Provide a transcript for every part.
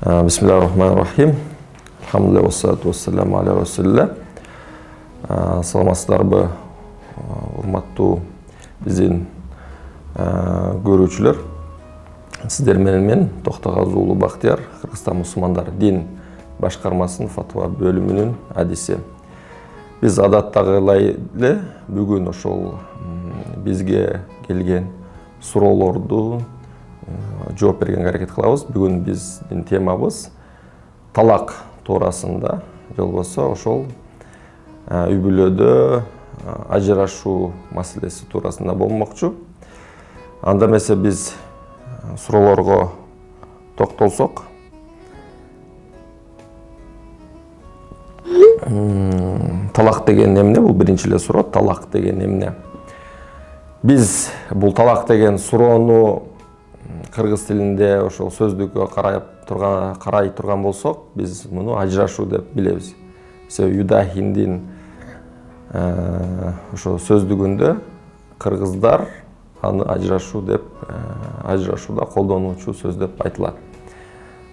Bismillahirrahmanirrahim. Alhamdulillah wassalatu wassalamu ala rasulillah. Саламатсыздарбы, урматтуу биздин көрүүчүлөр. Сиздер менен мен Токтогазы уулу Бактияр, Кыргызстан мусулмандар дин башкармасынын фатва бөлүмүнүн адиси. Биз адаттагылай эле бүгүн ошол бизге келген суроолорду жооп бергенге аракет кылабыз. Бүгүн биздин темабыз талак туурасында, же болбосо ошол үй бүлөдө ажырашуу маселеси туурасында болмокчу. Анда эмесе биз суроолорго токтолсок, талак деген эмне? Бул биринчи эле суроо. Талак деген эмне? Биз бул талак деген суроону кыргыз тилинде ошол сөздүккө карай турган болсок, биз муну ажырашуу деп билебиз. Себеби юдахиндин ошо сөздүгүндө кыргыздар аны ажырашуу деп, ажырашууда колдонуучу сөз деп айтылат.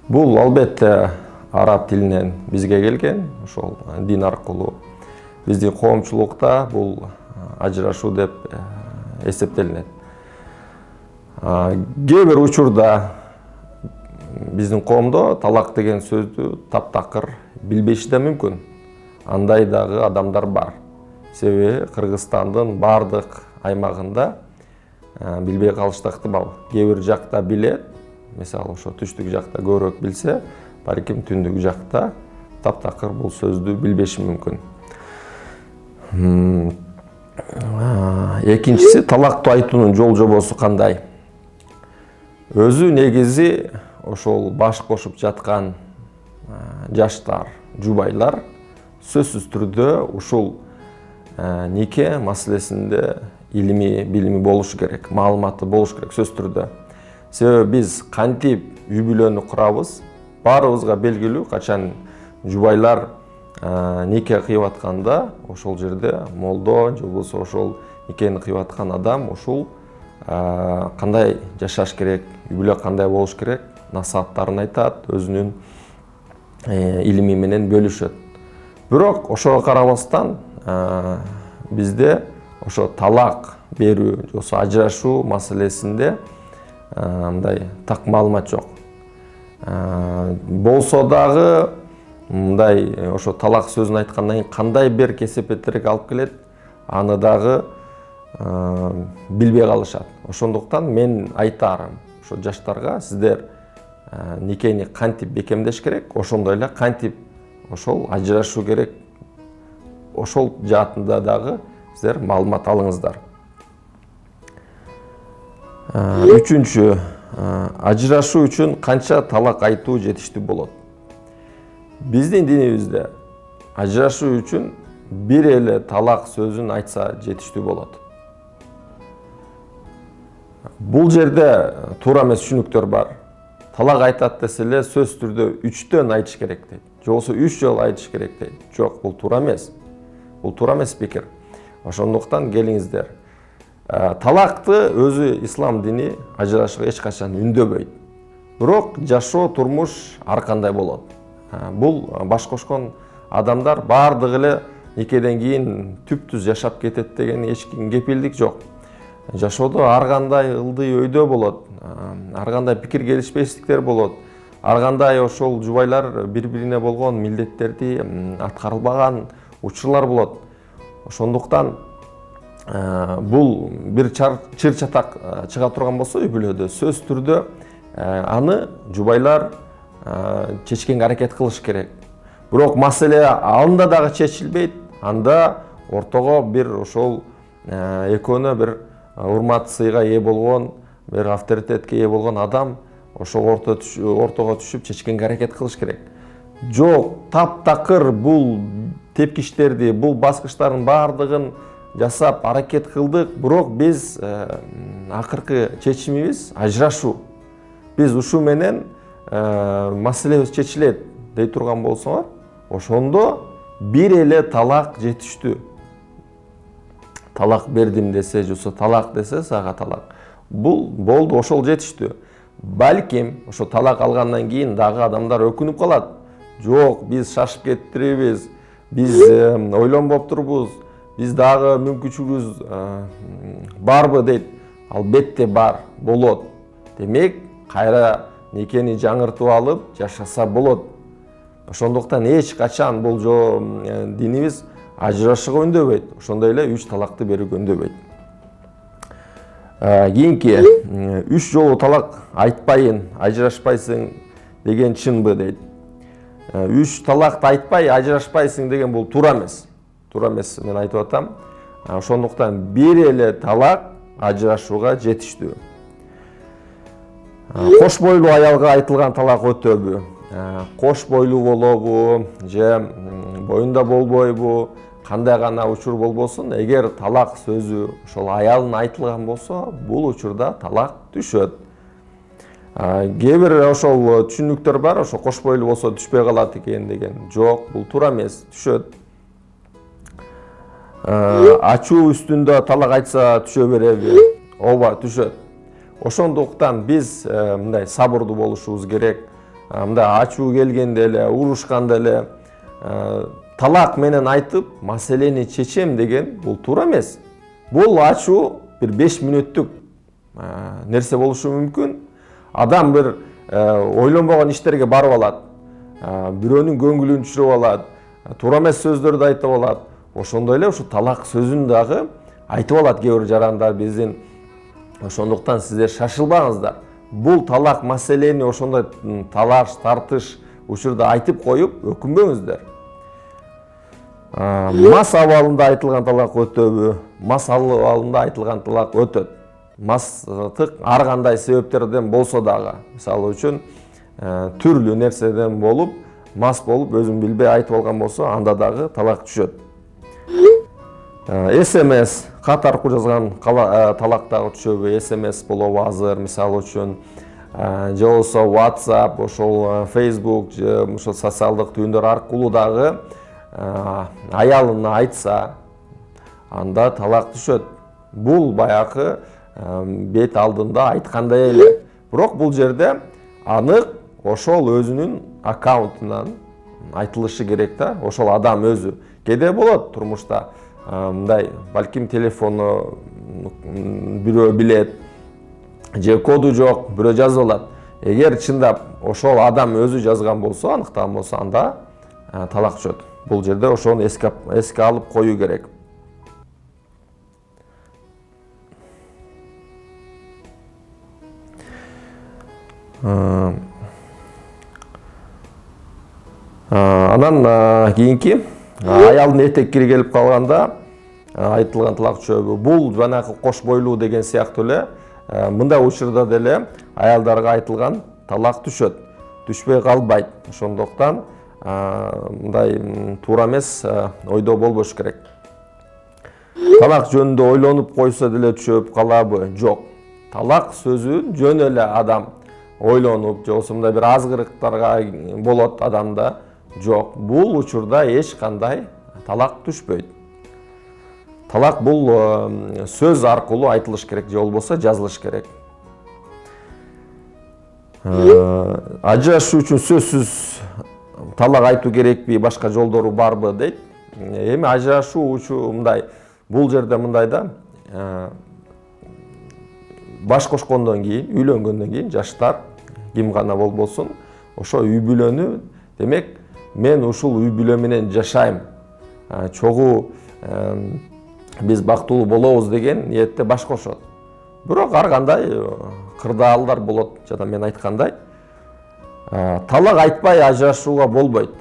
Бул албетте араб тилинен бизге келген, ошол дин аркылуу биздин коомчулукта бул ажырашуу деп эсептелинет. Кээ бир учурда биздин коомдо талак деген сөздү таптакыр билбеши да мүмкүн. Андай дагы адамдар бар. Себеби Кыргызстандын бардык аймагында билбей калыш ыктымал. Кээ бир жакта билет, мисалы ошо түштүк жакта көбүрөөк билсе, балким түндүк жакта таптакыр бул сөздү билбеши мүмкүн. Экинчиси, талактуу айтуунун жол жобосу кандай? Өзү негизи ошол баш кошуп жаткан жаштар, жубайлар сөзсүз түрдө ушул нике маселесинде илими, билими болушу керек, маалыматы болушу керек сөзсүз түрдө. Себеби биз кантип үй бүлөнү курабыз, баарыбызга белгилүү, качан жубайлар нике кыйып атканда, ошол жерде молдо, же болбосо ошол никени кыйып аткан адам ушул кандай жашаш керек, үй бүлө кандай болуш керек, насааттарын айтат, өзүнүн илими менен бөлүшөт. Бирок ошого карабастан бизде ошо талак берүү, же болбосо ажырашуу маселесинде мындай так маалымат жок. Болсо дагы мындай ошо талак сөзүн айткандан кийин кандай бир кесепеттерге алып келет, аны дагы билбей калышат. Ошондуктан мен айтарым ошо жаштарга, сиздер никени кантип бекемдеш керек, ошондой эле кантип ошол ажырашуу керек, ошол жаатында дагы сиздер маалымат алыңыздар. Үчүнчү, ажырашуу үчүн канча талак айтуу жетиштүү болот? Биздин динибизде ажырашуу үчүн бир эле талак сөзүн айтса жетиштүү болот. Бул жерде туура эмес түшүнүктөр бар. Талак айтат десе эле сөзсүз түрдө 3төн айтыш керек дейт. Же болбосо 3 жолу айтыш керек дейт. Жок, бул туура эмес. Бул туура эмес пикир. Ошондуктан келиңиздер. Талакты өзү ислам дини ажырашууга эч качан үндөбөйт. Бирок жашоо, турмуш ар кандай болот. Бул баш кошкон адамдар бардыгы эле никеден кийин түп-түз жашап кетет деген эч кепилдик жок. Жашоодо ар кандай ылдый өйдө болот, ар кандай пикир келишпестиктер болот, ар кандай ошол жубайлар бири-бирине болгон милдеттерди аткарылбаган учурлар болот. Ошондуктан бул бир чыр-чатак чыга турган болсо үй бүлөдө сөзсүз түрдө аны жубайлар чечкенге аракет кылыш керек. Бирок маселе анда дагы чечилбейт. Анда ортого бир ошол экөөнө бир урмат сыйга ээ болгон, бир авторитетке ээ болгон адам ошол ортого түшүп чечкенге аракет кылыш керек. Жок, таптакыр бул тепкичтерди, бул баскычтардын бардыгын жасап аракет кылдык, бирок биз акыркы чечимибиз ажырашуу. Биз ушу менен маселебиз чечилет дей турган болсоңор, ошондо бир эле талак жетиштүү. Талак бердим десе, же талак десе, сага талак. Бул болду, ошол жетиштүү. Балким ошо талак алгандан кийин дагы адамдар өкүнүп калат. Жок, биз шашып кетирбиз, биз ойлонбоп турбуз, биз дагы мүмкүнчүлүгүбүз барбы дейт. Албетте бар, болот. Демек, кайра некени жаңыртып алып жашаса болот. Ошондуктан эч качан бул динибиз ажырашууга үндөбөйт. Ошондой эле 3 талакты берүүгө үндөбөйт. Кийинки 3 жолу талак айтпайын, ажырашпайсың деген чынбы дейт. 3 талакты айтпай, ажырашпайсың деген бул туура эмес. Туура эмес, мен айтып атам. Ошондуктан бир эле талак ажырашууга жетиштүү. Кош бойлуу аялга айтылган талак өтөбү? Кош бойлуу болобу, же боюнда болбойбу, кандай гана учур болбосун, эгер талак сөзү ошол аялына айтылган болсо, бул учурда талак түшөт. Кээ бир ошол түшүнүктөр бар, ошо кош бойлуу болсо түшпөй калат экен деген. Жок, бул туура эмес, түшөт. Ачуу үстүндө талак айтса түшө береби? Ооба, түшөт. Ошондуктан биз мындай сабырдуу болушубуз керек. Мындай ачуу келгенде эле, урушканда эле талак менен айтып, маселени чечем деген бул туура эмес. Бул ачуу бир 5 мүнөттүк нерсе болушу мүмкүн. Адам бир ойлонбогон иштерге барып алат. Бирөөнүн көңүлүн түшүрүп алат. Туура эмес сөздөрдү айтып алат. Ошондой эле ушу талак сөзүн дагы айтып алат кээ бир жарандар биздин. Ошондуктан сиздер шашылбаңыздар. Бул талак маселени ошондой талаш, тартыш учурда айтып коюп, өкүнбөңүздөр. Мас абалында айтылган талак өтөбү? Мас абалында айтылган талак өтөт. Мастык ар кандай себептерден болсо дагы, мисалы үчүн түрлүү нерседен болуп, мас болуп өзүн билбей айтып алган болсо, анда дагы талак түшөт. СМС кат аркылуу жазган талак дагы түшөбү? СМС болобу азыр, мисалы үчүн, же болбосо WhatsApp, ошол Facebook, же ошол социалдык түйүндөр аркылуу дагы аялына айтса, анда талак түшөт. Бул баягы бет алдында айткандай эле. Бирок бул жерде анык ошол өзүнүн аккаунтунан айтылышы керек да, ошол адам өзү. Кээде болот турмушта мындай, балким телефону бирөө билет, же коду жок, бирөө жазып алат. Эгер чындап ошол адам өзү жазган болсо, аныктаган болсо, анда талак түшөт. Бул жерде ошону эске алып коюу керек. Анан кийинки аялдын этеккири келип калганда айтылган талак түшөбү? Бул жанагы кош бойлуу деген сыяктуу эле мындай учурда деле аялдарга айтылган талак түшөт. Түшпөй калбайт. Ошондуктан мындай туура эмес ойдо болбош керек. Талак жөнүндө ойлонуп койсо деле түшөп калабы? Жок. Талак сөзү жөн эле адам ойлонуп, же болбосо мындай бир азгырыктарга болот адамда. Жок, бул учурда эч кандай талак түшпөйт. Талак бул сөз аркылуу айтылыш керек, же болбосо жазылыш керек. Ажырашуу үчүн сөзсүз талак айтуу керекпи, башка жолдору барбы дейт. Эми ажырашуу үчүн мындай, бул жерде мындай да, баш кошкондон кийин, үйлөнгөндөн кийин жаштар ким гана болбосун, ошо үй бүлөнү, демек, мен ушул үй бүлө менен жашайм, чогуу биз бактылуу болобуз деген ниетте баш кошот. Бирок ар кандай кырдаалдар болот, жана мен айткандай, талак айтпай ажырашууга болбойт.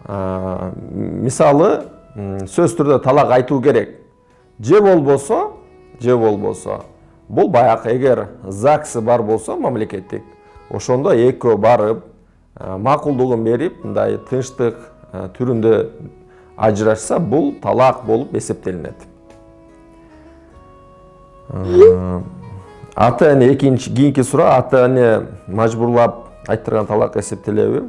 Мисалы, сөз түрдө талак айтуу керек. Же болбосо, бул баягы эгер ЗАГСы бар болсо мамлекеттик, ошондо экөө барып, макулдугун берип, мындай тынчтык түрүндө ажырашса, бул талак болуп эсептелинет. Ата-эне кийинки суроо, ата-эне мажбурлап айттырган талак эсептелеби?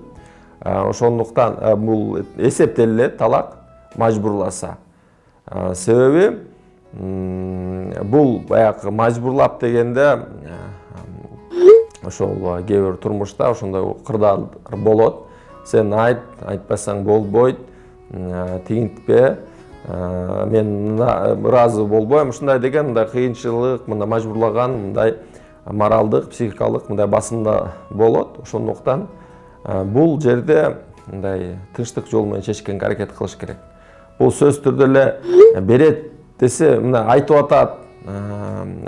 Ошондуктан бул эсептелет, талак мажбурласа. Себеби бул баягы мажбурлап дегенде ошол кээ бир турмушта ошондой кырдаал болот. Сен айт, айтпасаң болбойт, тигинтпе, мен ыраазы болбойм, ушундай деген мындай кыйынчылык, мындай мажбурлаган, мындай моралдык, психикалык мындай басымда болот. Ошондуктан бул жерде мындай тынчтык жол менен чечкенге аракет кылыш керек. Бул сөз түрдө эле берет десе, мына айтып атат,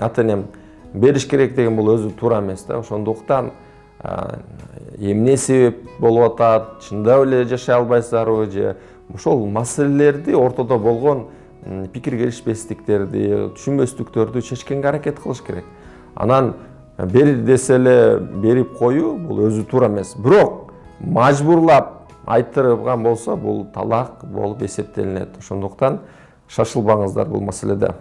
ата энем бериш керек деген бул өзү туура эмес да. Ошондуктан эмне себеп болуп атат, чындап эле жашай албайсыздарбы же ошол маселелерди, ортодо болгон пикир келишпестиктерди, түшүнбөстүктөрдү чечкенге аракет кылыш керек. Анан бери десе эле берип коюу бул өзү туура эмес. Бирок мажбурлап айтырган болсо бул талак болуп эсептелинет. Ошондуктан шашылбаңыздар бул маселеде.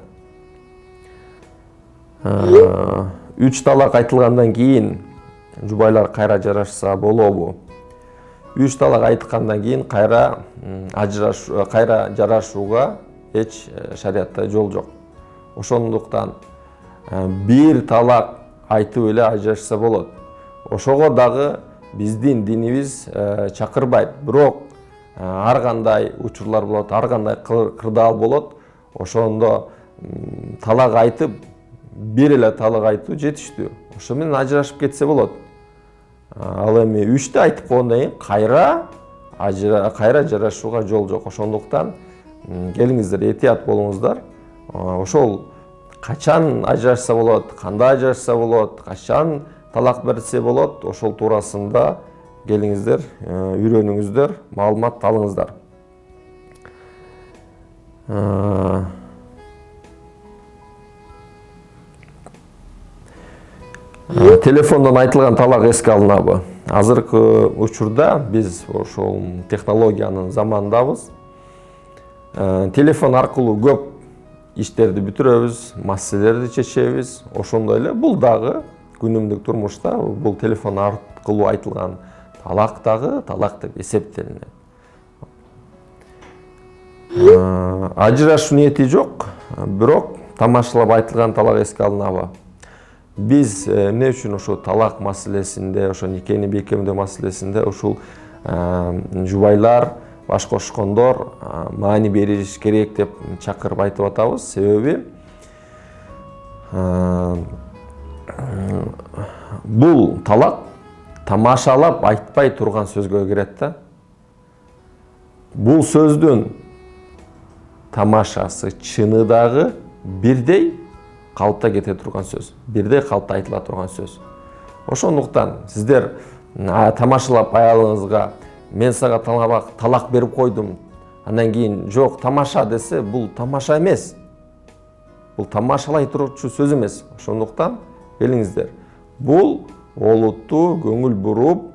3 талак айтылгандан кийин жубайлар кайра жарашса болобу? 3 талак айткандан кийин кайра жарашууга эч шариятта жол жок. Ошондуктан бир талак айтып эле ажырашса болот. Ошого дагы биздин динибиз чакырбайт. Бирок ар кандай учурлар болот, ар кандай кырдаал болот. Ошондо талак айтып, бир эле талак айтуу жетиштүү. Ошо менен ажырашып кетсе болот. Ал эми 3тө айтып койгондон кийин кайра жарашууга жол жок. Ошондуктан келиңиздер, этият болуңуздар. Ошол качан ажырашса болот, кандай ажырашса болот, качан талак берсе болот, ошол туурасында келиңиздер, үйрөнүңүздөр, маалымат алыңыздар. Телефондон айтылган талак эске алынабы? Азыркы учурда биз ошол технологиянын заманындабыз. Телефон аркылуу көп иштерди бүтүрөбүз, маселелерди чечебиз. Ошондой эле бул дагы күнүмдүк турмушта бул телефон аркылуу айтылган талак дагы талак деп эсептелинет. Ажырашуу ниети жок, бирок тамашалап айтылган талак эске алынабы? Биз эмне үчүн ошо талак маселесинде, ошо никени бекемдөө маселесинде ушул жубайлар, баш кошкондор маани бериш керек деп чакырып айтып атабыз. Себеби бул талак тамашалап айтпай турган сөзгө кирет да. Бул сөздүн тамашасы, чыны дагы бирдей калыпта кете турган сөз, бирдей калыпта айтыла турган сөз. Ошондуктан сиздер тамашалап аялыңызга мен сага талак берип койдум, андан кийин жок тамаша десе, бул тамаша эмес. Бул тамашалай турчу сөз эмес. Ошондуктан келиңиздер, бул олуттуу көңүл буруп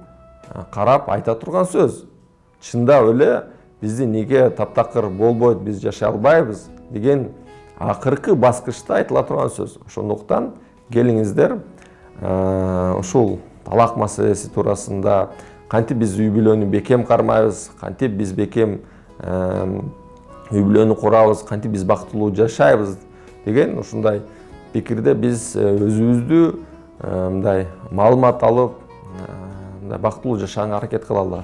карап айта турган сөз. Чындап эле биздин неге таптакыр болбойт, биз жашай албайбыз деген акыркы баскычта айтыла турган сөз. Ошондуктан келиңиздер, ушул талак маселеси туурасында кантип биз үй бүлөнү бекем кармайбыз, кантип биз бекем үй бүлөнү курабыз, кантип биз бактылуу жашайбыз деген ушундай пикирде биз өзүбүздү мындай маалымат алып, мындай бактылуу жашаганга аракет кылалы.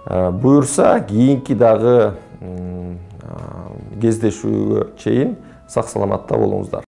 Буюрса, кийинки дагы кездешүүгө чейин сак саламатта болуңуздар.